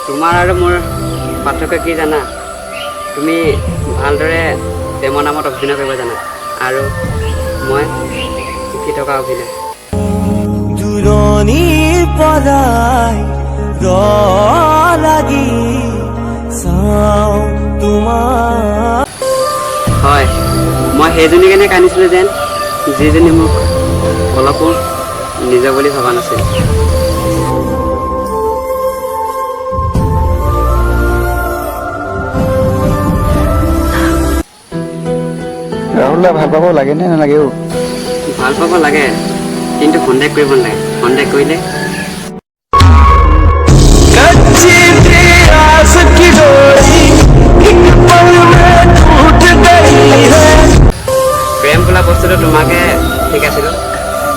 তোমাৰ আৰু মোৰ পাৰ্থক্য কি জানা? তুমি ভালদৰে প্ৰেমৰ নামত অভিনয় কৰিব জানা আৰু মই শিকি থকা অভিনয়। দূৰণিৰ পৰাই লাগি চাওঁ তোমাৰ। হয়, মই সেইজনী কাৰণে কান্দিছিলোঁ যেন যিজনী মোক অলপো নিজৰ বুলি ভবা নাছিল। ৰাহুল দা ভাল পাব লাগে নে নালাগে? ভাল পাব লাগে, কিন্তু সন্দেহ কৰিব নালাগে। সন্দেহ কৰিলে প্ৰেম বোলা বস্তুটো তোমাকে শিকাইছিলোঁ,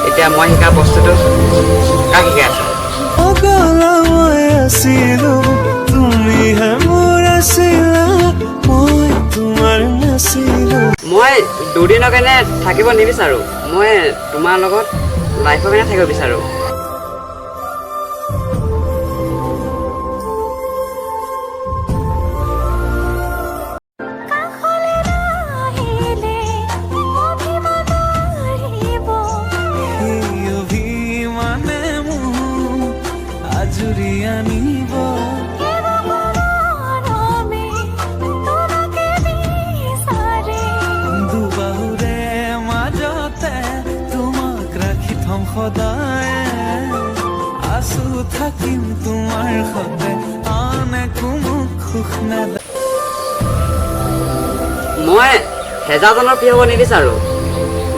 এতিয়া মই শিকা বস্তুটো কাক শিকাই আছো? মই দুদিনৰ কাৰণে থাকিব নিবিচাৰোঁ, মই তোমাৰ লগত লাইফৰ কাৰণে থাকিব বিচাৰোঁ। সদায় আছো থাকিম তোমাৰ সতে, আন একো মোক সুখ নালাগে। মই হেজাৰজনৰ প্ৰিয় হ'ব নিবিচাৰোঁ,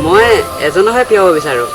মই এজনৰহে প্ৰিয় হ'ব বিচাৰোঁ।